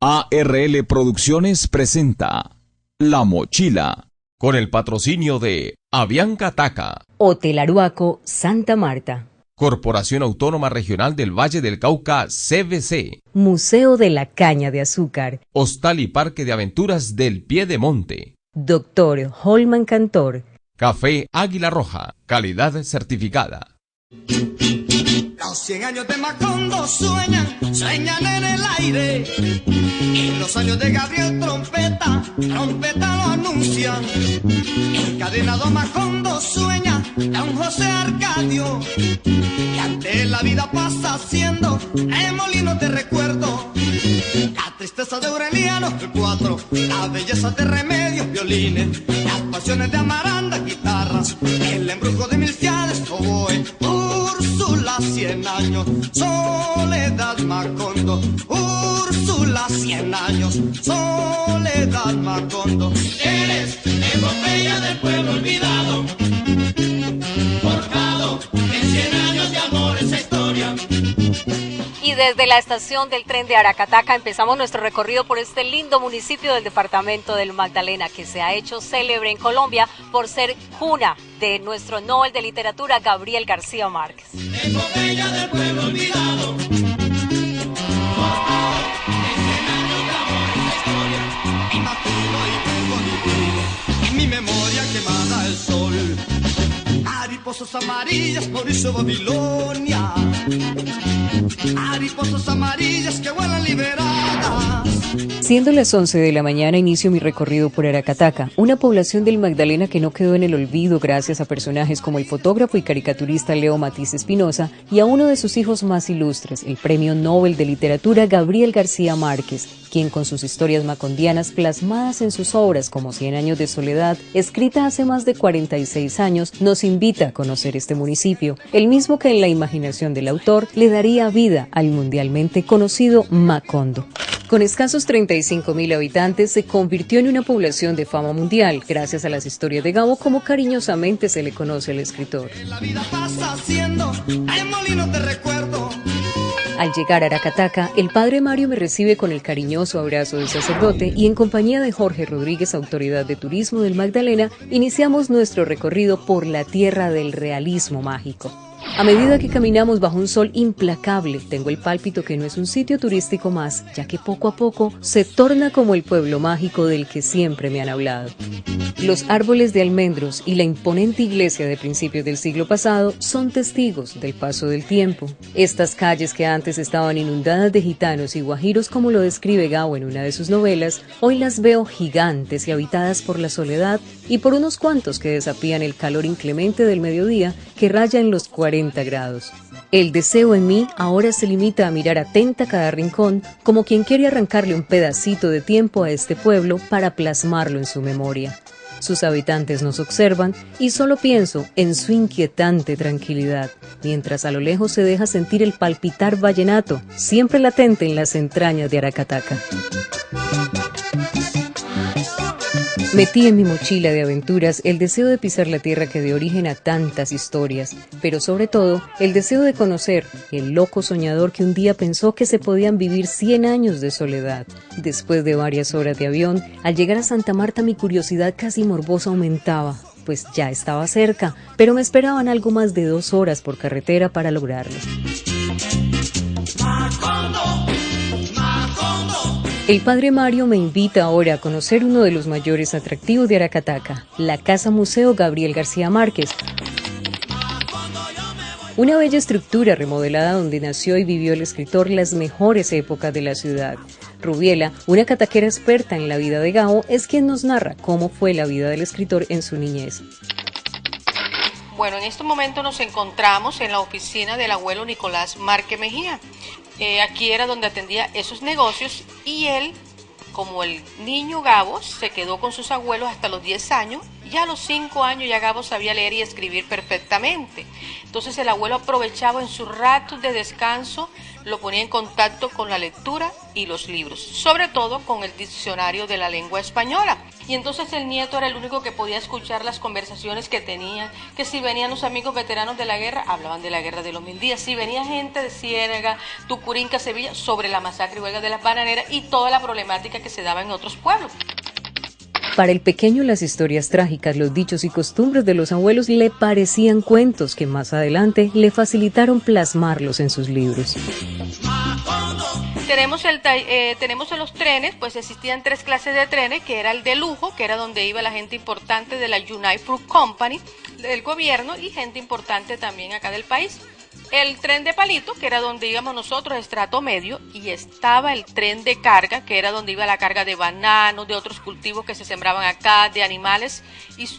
ARL Producciones presenta La Mochila, con el patrocinio de Avianca Taca, Hotel Aruaco, Santa Marta, Corporación Autónoma Regional del Valle del Cauca, CVC, Museo de la Caña de Azúcar, Hostal y Parque de Aventuras del Piedemonte, Dr. Holman Cantor, Café Águila Roja, calidad certificada. Los 100 años de Macondo sueñan en el aire. Y los años de Gabriel Trompeta lo anuncian. Encadenado Macondo sueña a un José Arcadio, que ante la vida pasa haciendo molinos de recuerdo. La tristeza de Aureliano, el 4, la belleza de Remedios, violines, las pasiones de Amaranda, guitarras, el embrujo de Milciades, oboe, Úrsula, 100 años, Soledad Macondo, Úrsula, 100 años, Soledad Macondo. Eres epopeya del pueblo olvidado, forjado en 100 años de amor esa historia. Y desde la estación del tren de Aracataca empezamos nuestro recorrido por este lindo municipio del departamento del Magdalena, que se ha hecho célebre en Colombia por ser cuna de nuestro Nobel de Literatura Gabriel García Márquez. Epopeya del pueblo olvidado, imagino y vuelvo a vivir mi memoria quemada al sol. Mariposas amarillas, Mauricio, Babilonia. Mariposas amarillas que vuelan liberadas. Siendo las 11 de la mañana, inicio mi recorrido por Aracataca, una población del Magdalena que no quedó en el olvido gracias a personajes como el fotógrafo y caricaturista Leo Matiz Espinosa y a uno de sus hijos más ilustres, el Premio Nobel de Literatura Gabriel García Márquez, quien con sus historias macondianas plasmadas en sus obras como 100 años de soledad, escrita hace más de 46 años, nos invita a conocer este municipio, el mismo que en la imaginación del autor le daría vida al mundialmente conocido Macondo. Con escasos 35.000 habitantes, se convirtió en una población de fama mundial, gracias a las historias de Gabo, como cariñosamente se le conoce al escritor. La vida pasa haciendo molinos de recuerdo. Al llegar a Aracataca, el padre Mario me recibe con el cariñoso abrazo del sacerdote y en compañía de Jorge Rodríguez, autoridad de turismo del Magdalena, iniciamos nuestro recorrido por la tierra del realismo mágico. A medida que caminamos bajo un sol implacable, tengo el pálpito que no es un sitio turístico más, ya que poco a poco se torna como el pueblo mágico del que siempre me han hablado. Los árboles de almendros y la imponente iglesia de principios del siglo pasado son testigos del paso del tiempo. Estas calles que antes estaban inundadas de gitanos y guajiros, como lo describe Gabo en una de sus novelas, hoy las veo gigantes y habitadas por la soledad y por unos cuantos que desafían el calor inclemente del mediodía que raya en los 40 grados. El deseo en mí ahora se limita a mirar atenta cada rincón, como quien quiere arrancarle un pedacito de tiempo a este pueblo para plasmarlo en su memoria. Sus habitantes nos observan y solo pienso en su inquietante tranquilidad, mientras a lo lejos se deja sentir el palpitar vallenato, siempre latente en las entrañas de Aracataca. Metí en mi mochila de aventuras el deseo de pisar la tierra que dio origen a tantas historias, pero sobre todo el deseo de conocer el loco soñador que un día pensó que se podían vivir 100 años de soledad. Después de varias horas de avión, al llegar a Santa Marta mi curiosidad casi morbosa aumentaba, pues ya estaba cerca, pero me esperaban algo más de 2 horas por carretera para lograrlo. El padre Mario me invita ahora a conocer uno de los mayores atractivos de Aracataca, la Casa Museo Gabriel García Márquez. Una bella estructura remodelada donde nació y vivió el escritor las mejores épocas de la ciudad. Rubiela, una cataquera experta en la vida de Gabo, es quien nos narra cómo fue la vida del escritor en su niñez. Bueno, en este momento nos encontramos en la oficina del abuelo Nicolás Márquez Mejía. Aquí era donde atendía esos negocios y él, como el niño Gabo, se quedó con sus abuelos hasta los 10 años Ya a los 5 años ya Gabo sabía leer y escribir perfectamente. Entonces el abuelo aprovechaba en sus ratos de descanso, lo ponía en contacto con la lectura y los libros, sobre todo con el diccionario de la lengua española. Y entonces el nieto era el único que podía escuchar las conversaciones que tenían, que si venían los amigos veteranos de la guerra, hablaban de la guerra de los 1000 días, si venía gente de Ciénaga, Tucurinca, Sevilla, sobre la masacre y huelga de las bananeras y toda la problemática que se daba en otros pueblos. Para el pequeño las historias trágicas, los dichos y costumbres de los abuelos le parecían cuentos que más adelante le facilitaron plasmarlos en sus libros. Tenemos en los trenes, pues existían 3 clases de trenes, que era el de lujo, que era donde iba la gente importante de la United Fruit Company, del gobierno, y gente importante también acá del país. El tren de palito, que era donde íbamos nosotros, estrato medio, y estaba el tren de carga, que era donde iba la carga de bananos, de otros cultivos que se sembraban acá, de animales,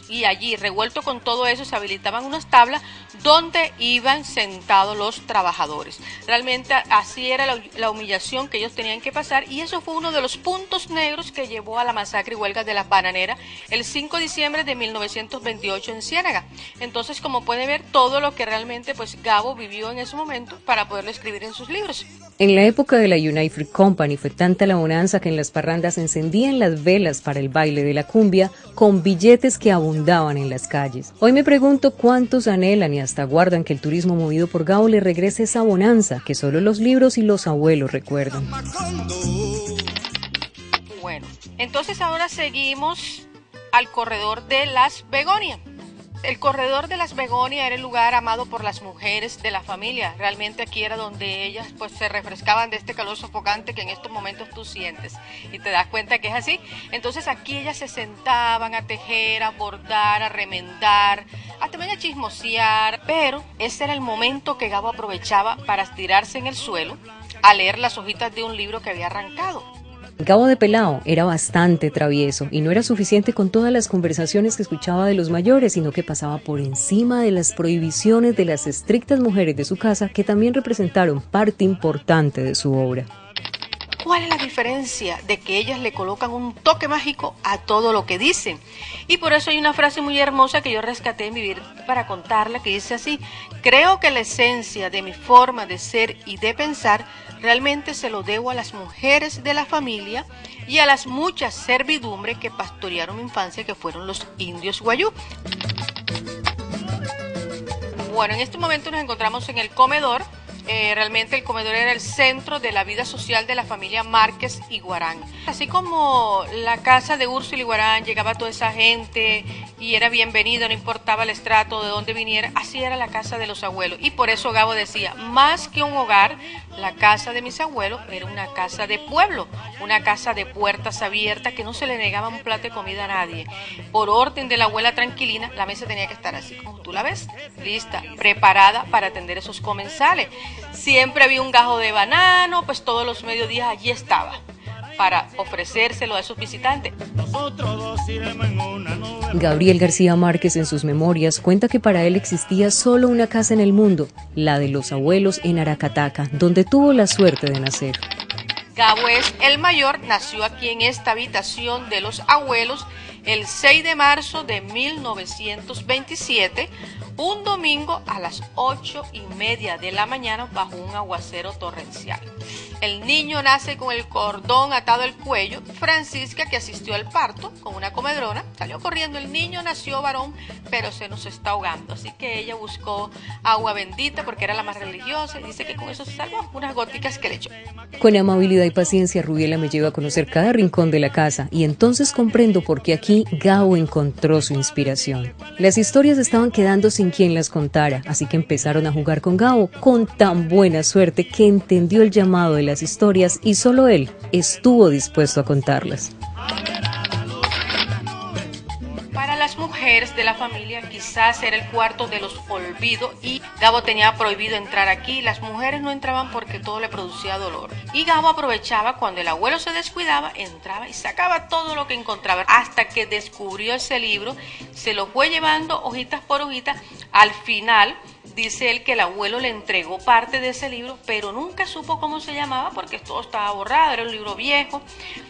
y allí, revuelto con todo eso, se habilitaban unas tablas donde iban sentados los trabajadores. Realmente así era la humillación que ellos tenían que pasar, y eso fue uno de los puntos negros que llevó a la masacre y huelga de las bananeras el 5 de diciembre de 1928 en Ciénaga. Entonces, como puede ver, todo lo que realmente pues Gabo vivió en ese momento para poderlo escribir en sus libros. En la época de la United Fruit Company fue tanta la bonanza que en las parrandas se encendían las velas para el baile de la cumbia con billetes que abundaban en las calles. Hoy me pregunto cuántos anhelan y hasta guardan que el turismo movido por Gabo le regrese esa bonanza que solo los libros y los abuelos recuerdan. Bueno, entonces ahora seguimos al corredor de las Begonias. El corredor de las Begonias era el lugar amado por las mujeres de la familia. Realmente aquí era donde ellas pues se refrescaban de este calor sofocante que en estos momentos tú sientes y te das cuenta que es así. Entonces aquí ellas se sentaban a tejer, a bordar, a remendar, también a chismosear. Pero ese era el momento que Gabo aprovechaba para estirarse en el suelo a leer las hojitas de un libro que había arrancado. Gabo de pelao era bastante travieso y no era suficiente con todas las conversaciones que escuchaba de los mayores, sino que pasaba por encima de las prohibiciones de las estrictas mujeres de su casa, que también representaron parte importante de su obra. ¿Cuál es la diferencia? De que ellas le colocan un toque mágico a todo lo que dicen. Y por eso hay una frase muy hermosa que yo rescaté en Vivir para contarla, que dice así: creo que la esencia de mi forma de ser y de pensar realmente se lo debo a las mujeres de la familia y a las muchas servidumbres que pastorearon mi infancia, que fueron los indios guayú. Bueno, en este momento nos encontramos en el comedor. Realmente el comedor era el centro de la vida social de la familia Márquez Iguarán. Así como la casa de Úrsula Iguarán llegaba toda esa gente y era bienvenida, no importaba el estrato de dónde viniera, así era la casa de los abuelos. Y por eso Gabo decía, más que un hogar, la casa de mis abuelos era una casa de pueblo, una casa de puertas abiertas que no se le negaba un plato de comida a nadie. Por orden de la abuela Tranquilina, la mesa tenía que estar así como tú la ves, lista, preparada para atender esos comensales. Siempre había un gajo de banano, pues todos los mediodías allí estaba para ofrecérselo a esos visitantes. Gabriel García Márquez en sus memorias cuenta que para él existía solo una casa en el mundo, la de los abuelos en Aracataca, donde tuvo la suerte de nacer. Gabo es el mayor, nació aquí en esta habitación de los abuelos el 6 de marzo de 1927, un domingo a las 8:30 de la mañana bajo un aguacero torrencial. El niño nace con el cordón atado al cuello. Francisca, que asistió al parto con una comedrona, salió corriendo. El niño nació varón, pero se nos está ahogando. Así que ella buscó agua bendita porque era la más religiosa y dice que con eso se salvó, unas góticas que le echó. Con amabilidad y paciencia, Rubiela me lleva a conocer cada rincón de la casa y entonces comprendo por qué aquí Gabo encontró su inspiración. Las historias estaban quedando sin quien las contara, así que empezaron a jugar con Gabo con tan buena suerte que entendió el llamado de las historias y solo él estuvo dispuesto a contarlas. Para las mujeres de la familia quizás era el cuarto de los olvidos y Gabo tenía prohibido entrar aquí. Las mujeres no entraban porque todo le producía dolor. Y Gabo aprovechaba cuando el abuelo se descuidaba, entraba y sacaba todo lo que encontraba. Hasta que descubrió ese libro, se lo fue llevando hojitas por hojitas. Al final dice él que el abuelo le entregó parte de ese libro, pero nunca supo cómo se llamaba porque todo estaba borrado, era un libro viejo.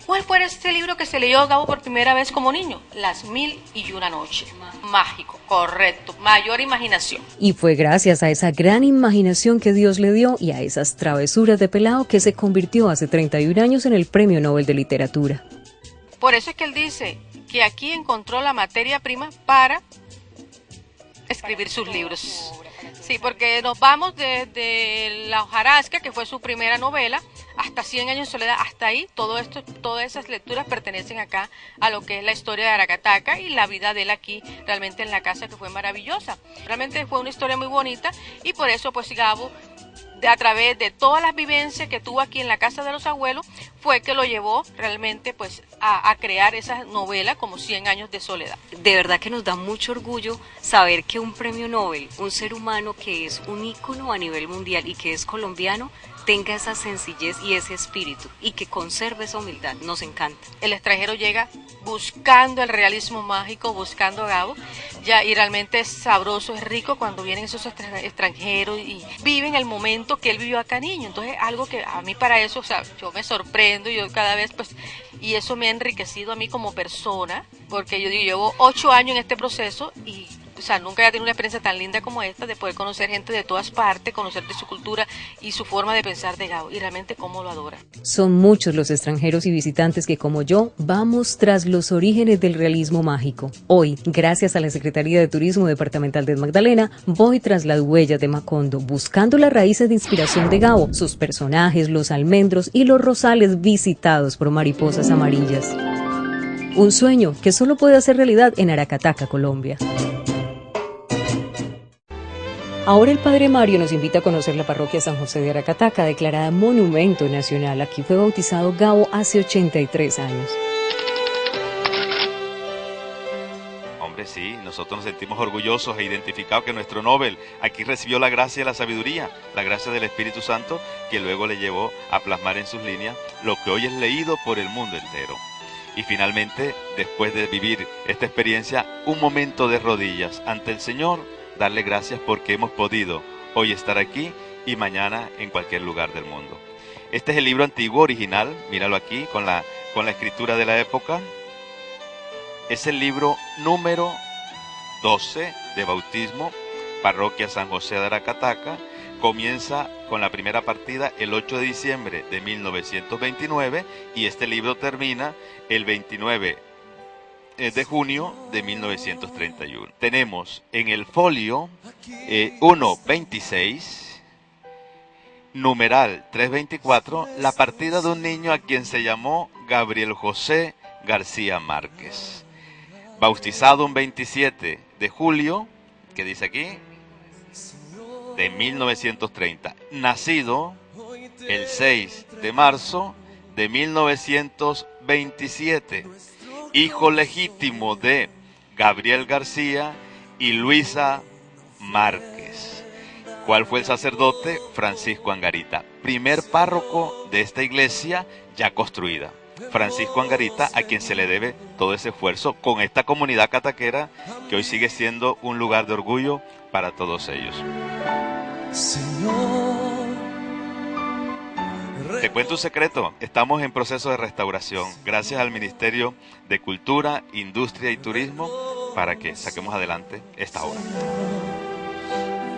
¿Cuál fue este libro que se leyó Gabo por primera vez como niño? Las 1001 noches. Mágico, correcto, mayor imaginación. Y fue gracias a esa gran imaginación que Dios le dio y a esas travesuras de pelado que se convirtió hace 31 años en el Premio Nobel de Literatura. Por eso es que él dice que aquí encontró la materia prima para escribir sus libros. Sí, porque nos vamos desde La hojarasca, que fue su primera novela, hasta 100 años de soledad, hasta ahí, todo esto, todas esas lecturas pertenecen acá a lo que es la historia de Aracataca y la vida de él aquí, realmente en la casa, que fue maravillosa. Realmente fue una historia muy bonita y por eso pues Gabo, a través de todas las vivencias que tuvo aquí en la casa de los abuelos, fue que lo llevó realmente pues a crear esa novela como 100 años de soledad. De verdad que nos da mucho orgullo saber que un premio Nobel, un ser humano que es un ícono a nivel mundial y que es colombiano, tenga esa sencillez y ese espíritu y que conserve esa humildad. Nos encanta. El extranjero llega buscando el realismo mágico, buscando a Gabo, ya, y realmente es sabroso, es rico cuando vienen esos extranjeros y viven el momento que él vivió acá niño. Entonces algo que a mí para eso, o sea, yo me sorprendo, yo cada vez pues, y eso me ha enriquecido a mí como persona, porque yo digo, llevo 8 años en este proceso y o sea, nunca había tenido una experiencia tan linda como esta de poder conocer gente de todas partes, conocer de su cultura y su forma de pensar de Gabo y realmente cómo lo adora. Son muchos los extranjeros y visitantes que, como yo, vamos tras los orígenes del realismo mágico. Hoy, gracias a la Secretaría de Turismo Departamental del Magdalena, voy tras las huellas de Macondo, buscando las raíces de inspiración de Gabo, sus personajes, los almendros y los rosales visitados por mariposas amarillas. Un sueño que solo puede hacer realidad en Aracataca, Colombia. Ahora el Padre Mario nos invita a conocer la parroquia San José de Aracataca, declarada Monumento Nacional. Aquí fue bautizado Gabo hace 83 años. Hombre, sí, nosotros nos sentimos orgullosos e identificados que nuestro Nobel aquí recibió la gracia y la sabiduría, la gracia del Espíritu Santo, que luego le llevó a plasmar en sus líneas lo que hoy es leído por el mundo entero. Y finalmente, después de vivir esta experiencia, un momento de rodillas ante el Señor, darle gracias porque hemos podido hoy estar aquí y mañana en cualquier lugar del mundo. Este es el libro antiguo original, míralo aquí, con la escritura de la época. Es el libro número 12 de bautismo, parroquia San José de Aracataca. Comienza con la primera partida el 8 de diciembre de 1929 y este libro termina el 29 de junio de 1931. Tenemos en el folio 1.26, numeral 324, la partida de un niño a quien se llamó Gabriel José García Márquez, bautizado un 27 de julio, que dice aquí, de 1930, nacido el 6 de marzo de 1927, hijo legítimo de Gabriel García y Luisa Márquez. ¿Cuál fue el sacerdote? Francisco Angarita, primer párroco de esta iglesia ya construida. Francisco Angarita, a quien se le debe todo ese esfuerzo con esta comunidad cataquera que hoy sigue siendo un lugar de orgullo para todos ellos. Te cuento un secreto, estamos en proceso de restauración, gracias al Ministerio de Cultura, Industria y Turismo, para que saquemos adelante esta obra.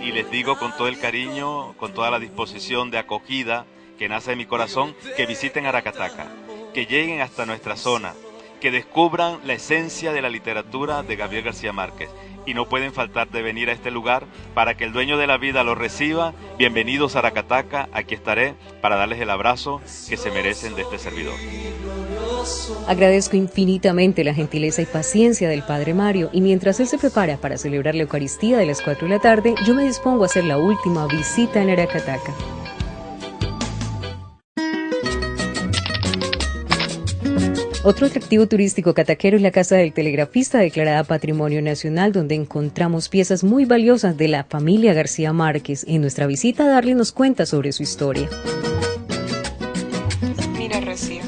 Y les digo con todo el cariño, con toda la disposición de acogida que nace de mi corazón, que visiten Aracataca, que lleguen hasta nuestra zona, que descubran la esencia de la literatura de Gabriel García Márquez. Y no pueden faltar de venir a este lugar para que el dueño de la vida los reciba. Bienvenidos a Aracataca, aquí estaré para darles el abrazo que se merecen de este servidor. Agradezco infinitamente la gentileza y paciencia del Padre Mario, y mientras él se prepara para celebrar la Eucaristía de las 4 de la tarde, yo me dispongo a hacer la última visita en Aracataca. Otro atractivo turístico cataquero es la Casa del Telegrafista, declarada Patrimonio Nacional, donde encontramos piezas muy valiosas de la familia García Márquez. En nuestra visita, Darly nos cuenta sobre su historia. Mira, Rocío,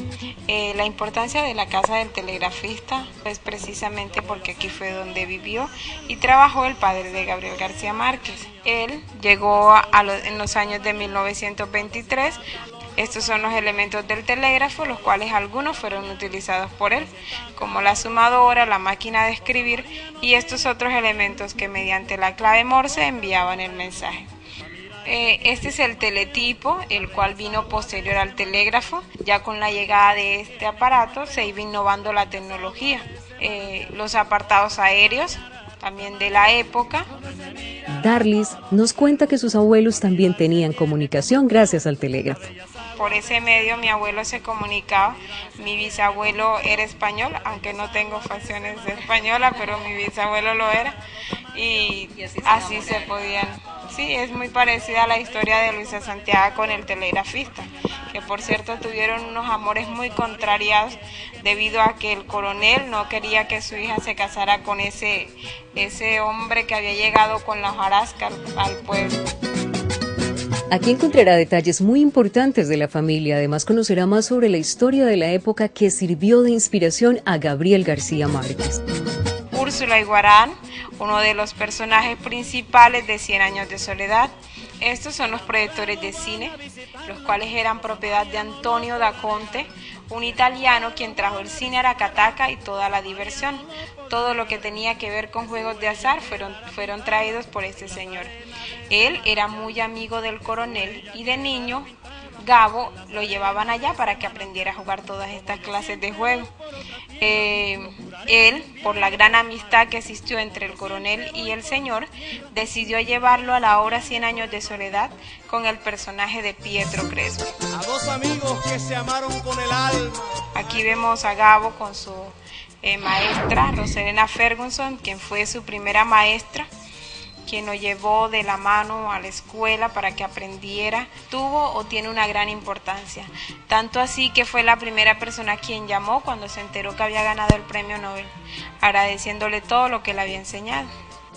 la La importancia de la casa del telegrafista es precisamente porque aquí fue donde vivió y trabajó el padre de Gabriel García Márquez. Él llegó en los años de 1923. Estos son los elementos del telégrafo, los cuales algunos fueron utilizados por él, como la sumadora, la máquina de escribir y estos otros elementos que mediante la clave Morse enviaban el mensaje. Este es el teletipo, el cual vino posterior al telégrafo. Ya con la llegada de este aparato se iba innovando la tecnología. Los apartados aéreos, también de la época. Darlis nos cuenta que sus abuelos también tenían comunicación gracias al telégrafo. Por ese medio mi abuelo se comunicaba, mi bisabuelo era español, aunque no tengo facciones de española, pero mi bisabuelo lo era y así se podían. Sí, es muy parecida a la historia de Luisa Santiago con el telegrafista, que por cierto tuvieron unos amores muy contrariados debido a que el coronel no quería que su hija se casara con ese hombre que había llegado con la hojarasca al pueblo. Aquí encontrará detalles muy importantes de la familia, además conocerá más sobre la historia de la época que sirvió de inspiración a Gabriel García Márquez. Úrsula Iguarán, uno de los personajes principales de 100 años de soledad. Estos son los proyectores de cine, los cuales eran propiedad de Antonio da Conte, un italiano quien trajo el cine a Aracataca y toda la diversión. Todo lo que tenía que ver con juegos de azar fueron traídos por este señor. Él era muy amigo del coronel y de niño Gabo lo llevaban allá para que aprendiera a jugar todas estas clases de juego. Él, por la gran amistad que existió entre el coronel y el señor, decidió llevarlo a la obra 100 años de soledad con el personaje de Pietro Crespo. A dos amigos que se amaron con el alma. Aquí vemos a Gabo con su maestra, Roselena Ferguson, quien fue su primera maestra, quien lo llevó de la mano a la escuela para que aprendiera. Tuvo o tiene una gran importancia, tanto así que fue la primera persona quien llamó cuando se enteró que había ganado el premio Nobel, agradeciéndole todo lo que le había enseñado.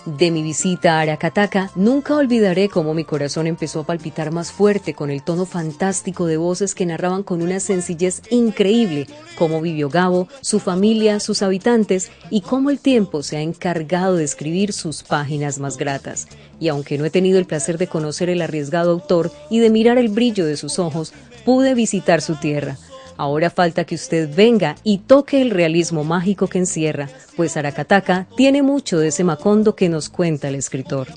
De mi visita a Aracataca, nunca olvidaré cómo mi corazón empezó a palpitar más fuerte con el tono fantástico de voces que narraban con una sencillez increíble cómo vivió Gabo, su familia, sus habitantes y cómo el tiempo se ha encargado de escribir sus páginas más gratas. Y aunque no he tenido el placer de conocer el arriesgado autor y de mirar el brillo de sus ojos, pude visitar su tierra. Ahora falta que usted venga y toque el realismo mágico que encierra, pues Aracataca tiene mucho de ese Macondo que nos cuenta el escritor.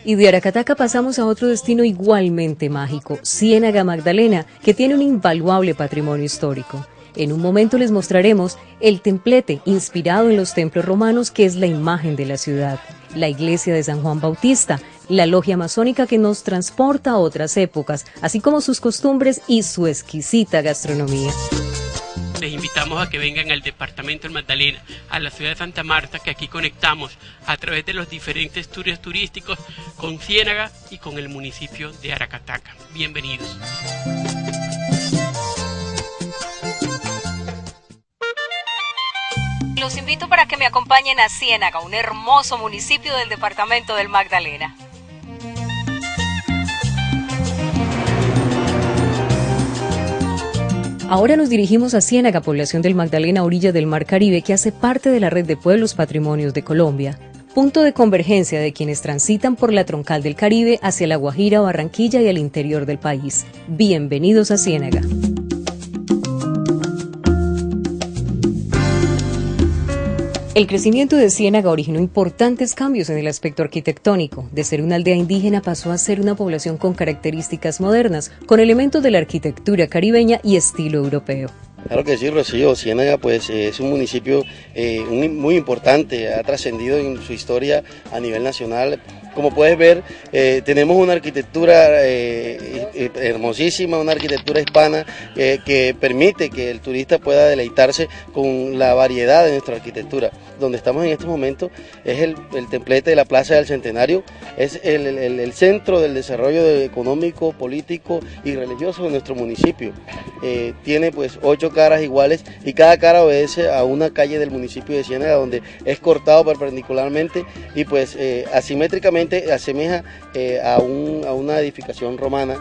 Y de Aracataca pasamos a otro destino igualmente mágico, Ciénaga Magdalena, que tiene un invaluable patrimonio histórico. En un momento les mostraremos el templete inspirado en los templos romanos, que es la imagen de la ciudad, la iglesia de San Juan Bautista, la logia masónica que nos transporta a otras épocas, así como sus costumbres y su exquisita gastronomía. Les invitamos a que vengan al departamento del Magdalena, a la ciudad de Santa Marta, que aquí conectamos a través de los diferentes tours turísticos con Ciénaga y con el municipio de Aracataca. Bienvenidos. Los invito para que me acompañen a Ciénaga, un hermoso municipio del departamento del Magdalena. Ahora nos dirigimos a Ciénaga, población del Magdalena, orilla del Mar Caribe, que hace parte de la red de pueblos patrimonios de Colombia, punto de convergencia de quienes transitan por la troncal del Caribe hacia La Guajira, Barranquilla y el interior del país. Bienvenidos a Ciénaga. El crecimiento de Ciénaga originó importantes cambios en el aspecto arquitectónico. De ser una aldea indígena pasó a ser una población con características modernas, con elementos de la arquitectura caribeña y estilo europeo. Claro que sí, Rocío. Ciénaga pues es un municipio muy importante, ha trascendido en su historia a nivel nacional. Como puedes ver, tenemos una arquitectura hermosísima, una arquitectura hispana que permite que el turista pueda deleitarse con la variedad de nuestra arquitectura. Donde estamos en estos momentos es el templete de la Plaza del Centenario, es el centro del desarrollo económico, político y religioso de nuestro municipio. Tiene pues 8 caras iguales y cada cara obedece a una calle del municipio de Ciénaga, donde es cortado perpendicularmente y pues asimétricamente asemeja a una edificación romana.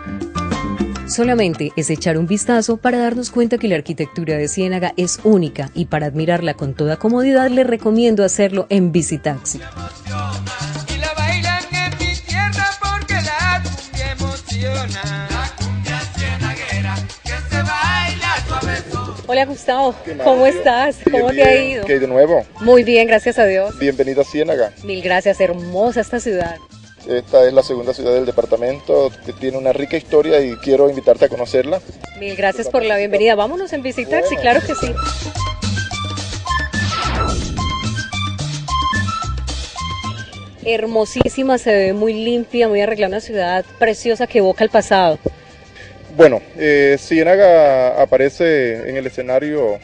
Solamente es echar un vistazo para darnos cuenta que la arquitectura de Ciénaga es única y para admirarla con toda comodidad le recomiendo hacerlo en Visitaxi. Y la bailan en mi tierra porque la cumbia emociona. La cumbia cienaguera que se baila suavezo. Hola Gustavo, ¿cómo estás? ¿Cómo te ha ido? ¿Qué hay de nuevo? Muy bien, gracias a Dios. Bienvenido a Ciénaga. Mil gracias, hermosa esta ciudad. Esta es la segunda ciudad del departamento que tiene una rica historia y quiero invitarte a conocerla. Mil gracias por la bienvenida. Vámonos en Visitaxi, claro que sí. Hermosísima, se ve muy limpia, muy arreglada, una ciudad preciosa que evoca el pasado. Bueno, Ciénaga aparece en el escenario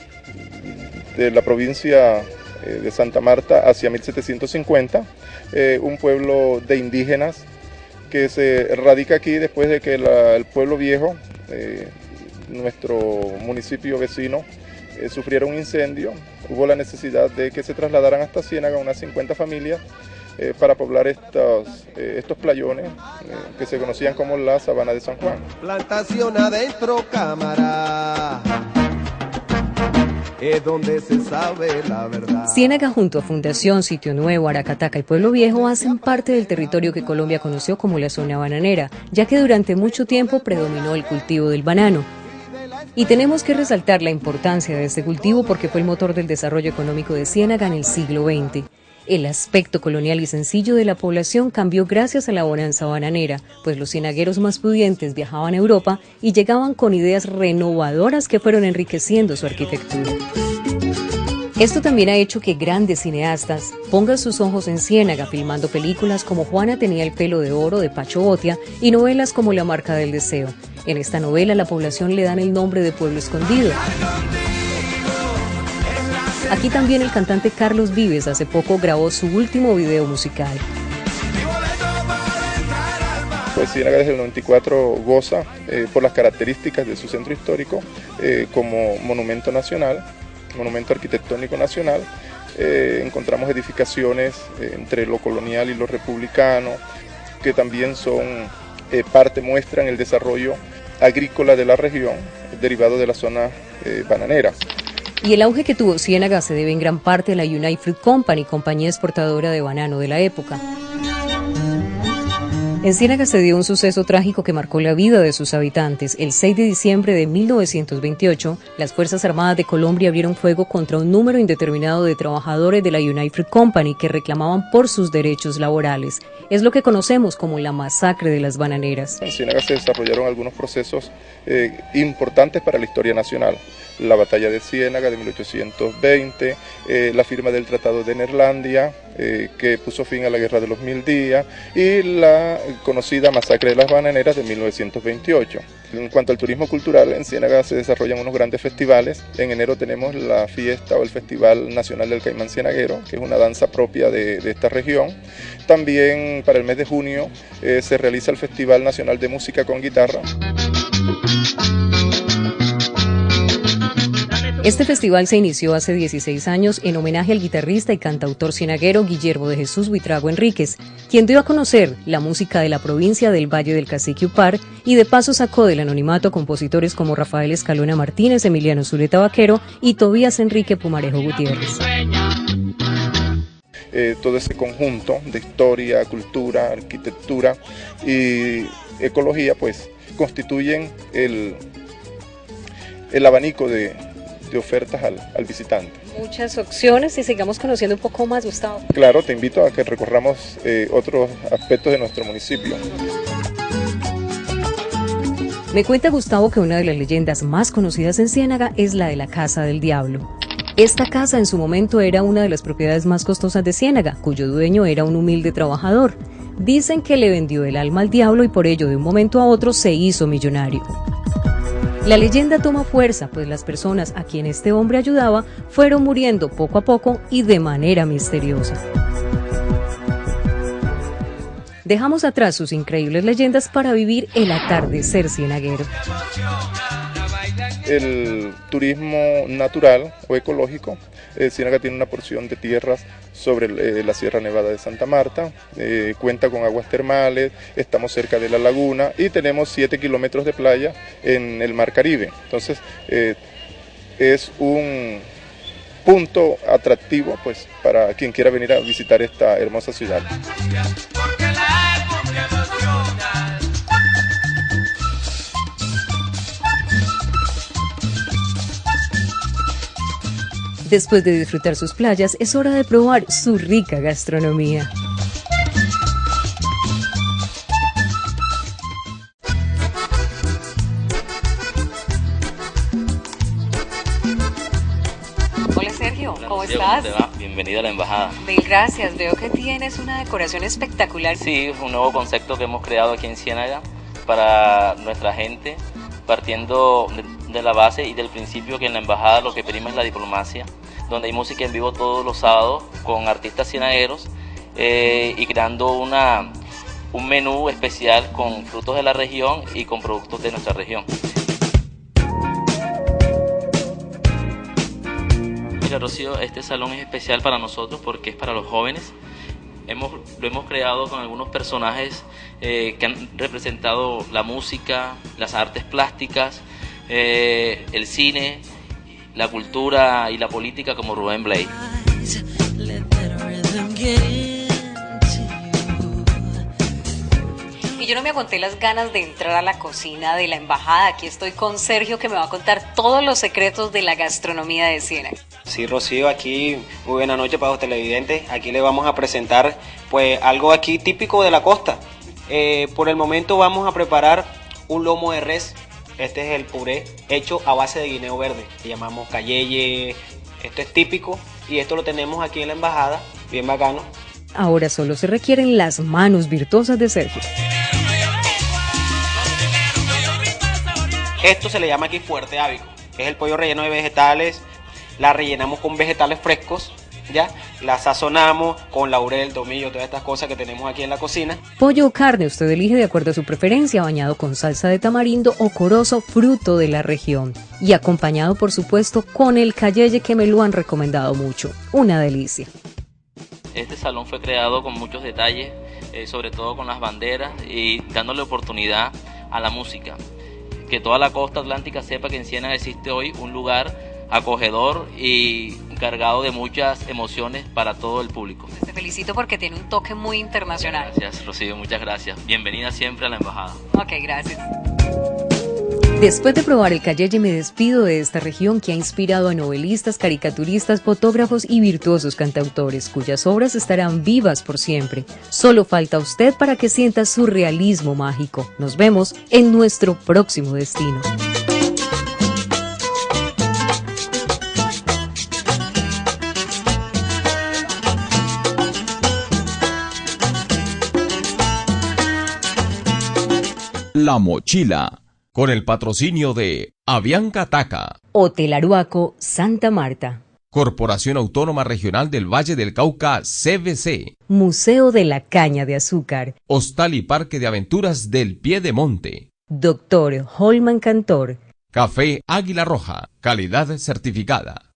de la provincia de Santa Marta hacia 1750, un pueblo de indígenas que se radica aquí después de que el pueblo viejo, nuestro municipio vecino, sufriera un incendio. Hubo la necesidad de que se trasladaran hasta Ciénaga unas 50 familias para poblar estos playones que se conocían como la Sabana de San Juan. Plantación adentro, cámara, es donde se sabe la verdad. Ciénaga junto a Fundación, Sitio Nuevo, Aracataca y Pueblo Viejo hacen parte del territorio que Colombia conoció como la zona bananera, ya que durante mucho tiempo predominó el cultivo del banano. Y tenemos que resaltar la importancia de este cultivo porque fue el motor del desarrollo económico de Ciénaga en el siglo XX. El aspecto colonial y sencillo de la población cambió gracias a la bonanza bananera, pues los cienagueros más pudientes viajaban a Europa y llegaban con ideas renovadoras que fueron enriqueciendo su arquitectura. Esto también ha hecho que grandes cineastas pongan sus ojos en Ciénaga, filmando películas como Juana tenía el pelo de oro de Pacho Botia y novelas como La marca del deseo. En esta novela a la población le dan el nombre de Pueblo Escondido. Aquí también el cantante Carlos Vives hace poco grabó su último video musical. Pues Ciénaga desde el 94 goza por las características de su centro histórico como monumento nacional, monumento arquitectónico nacional. Encontramos edificaciones entre lo colonial y lo republicano que también son muestran el desarrollo agrícola de la región derivado de la zona bananera. Y el auge que tuvo Ciénaga se debe en gran parte a la United Fruit Company, compañía exportadora de banano de la época. En Ciénaga se dio un suceso trágico que marcó la vida de sus habitantes. El 6 de diciembre de 1928, las Fuerzas Armadas de Colombia abrieron fuego contra un número indeterminado de trabajadores de la United Fruit Company que reclamaban por sus derechos laborales. Es lo que conocemos como la masacre de las bananeras. En Ciénaga se desarrollaron algunos procesos importantes para la historia nacional. La batalla de Ciénaga de 1820, la firma del Tratado de Neerlandia, que puso fin a la Guerra de los 1000 días, y la conocida masacre de las bananeras de 1928. En cuanto al turismo cultural, en Ciénaga se desarrollan unos grandes festivales. En enero tenemos la fiesta o el Festival Nacional del Caimán Cienaguero, que es una danza propia de esta región. También para el mes de junio se realiza el Festival Nacional de Música con Guitarra. Este festival se inició hace 16 años en homenaje al guitarrista y cantautor cienaguero Guillermo de Jesús Buitrago Enríquez, quien dio a conocer la música de la provincia del Valle del Cacique Upar y de paso sacó del anonimato a compositores como Rafael Escalona Martínez, Emiliano Zuleta Vaquero y Tobías Enrique Pumarejo Gutiérrez. Todo ese conjunto de historia, cultura, arquitectura y ecología pues constituyen el abanico de ofertas al visitante. Muchas opciones y sigamos conociendo un poco más, Gustavo. Claro, te invito a que recorramos otros aspectos de nuestro municipio. Me cuenta Gustavo que una de las leyendas más conocidas en Ciénaga es la de la Casa del Diablo. Esta casa en su momento era una de las propiedades más costosas de Ciénaga, cuyo dueño era un humilde trabajador. Dicen que le vendió el alma al diablo y por ello de un momento a otro se hizo millonario. La leyenda toma fuerza, pues las personas a quien este hombre ayudaba fueron muriendo poco a poco y de manera misteriosa. Dejamos atrás sus increíbles leyendas para vivir el atardecer cienaguero. el turismo natural o ecológico. Ciénaga tiene una porción de tierras sobre la Sierra Nevada de Santa Marta, cuenta con aguas termales, estamos cerca de la laguna y tenemos 7 kilómetros de playa en el Mar Caribe. Entonces es un punto atractivo pues, para quien quiera venir a visitar esta hermosa ciudad. Después de disfrutar sus playas, es hora de probar su rica gastronomía. Hola Sergio, ¿cómo estás? ¿Cómo te va? Bienvenida a la embajada. Mil gracias, veo que tienes una decoración espectacular. Sí, es un nuevo concepto que hemos creado aquí en Ciénaga para nuestra gente, partiendo de la base y del principio que en la embajada lo que prima es la diplomacia, donde hay música en vivo todos los sábados con artistas cienagueros y creando un menú especial con frutos de la región y con productos de nuestra región. Mira, Rocío, este salón es especial para nosotros porque es para los jóvenes. Lo hemos creado con algunos personajes que han representado la música, las artes plásticas, el cine, la cultura y la política, como Rubén Blades. Y yo no me aguanté las ganas de entrar a la cocina de la embajada. Aquí estoy con Sergio, que me va a contar todos los secretos de la gastronomía de Ciénaga. Sí, Rocío, aquí muy buena noche para los televidentes. Aquí le vamos a presentar pues algo aquí típico de la costa. Por el momento vamos a preparar un lomo de res. Este es el puré hecho a base de guineo verde. Le llamamos cayeye. Esto es típico y esto lo tenemos aquí en la embajada. Bien bacano. Ahora solo se requieren las manos virtuosas de Sergio. Esto se le llama aquí fuerte ábico. Es el pollo relleno de vegetales. La rellenamos con vegetales frescos, ¿ya? La sazonamos con laurel, tomillo, todas estas cosas que tenemos aquí en la cocina. Pollo o carne, usted elige de acuerdo a su preferencia, bañado con salsa de tamarindo o corozo, fruto de la región. Y acompañado, por supuesto, con el cayeye, que me lo han recomendado mucho. Una delicia. Este salón fue creado con muchos detalles, sobre todo con las banderas y dándole oportunidad a la música. Que toda la costa atlántica sepa que en Ciénaga existe hoy un lugar acogedor y cargado de muchas emociones para todo el público. Te felicito porque tiene un toque muy internacional. Gracias, Rocío, muchas gracias. Bienvenida siempre a la embajada. Ok, gracias. Después de probar el cayeye, me despido de esta región que ha inspirado a novelistas, caricaturistas, fotógrafos y virtuosos cantautores, cuyas obras estarán vivas por siempre. Solo falta usted para que sienta su realismo mágico. Nos vemos en nuestro próximo destino. La Mochila, con el patrocinio de Avianca Taca, Hotel Aruaco, Santa Marta, Corporación Autónoma Regional del Valle del Cauca, CVC, Museo de la Caña de Azúcar, Hostal y Parque de Aventuras del Pie de Monte, Dr. Holman Cantor, Café Águila Roja, calidad certificada.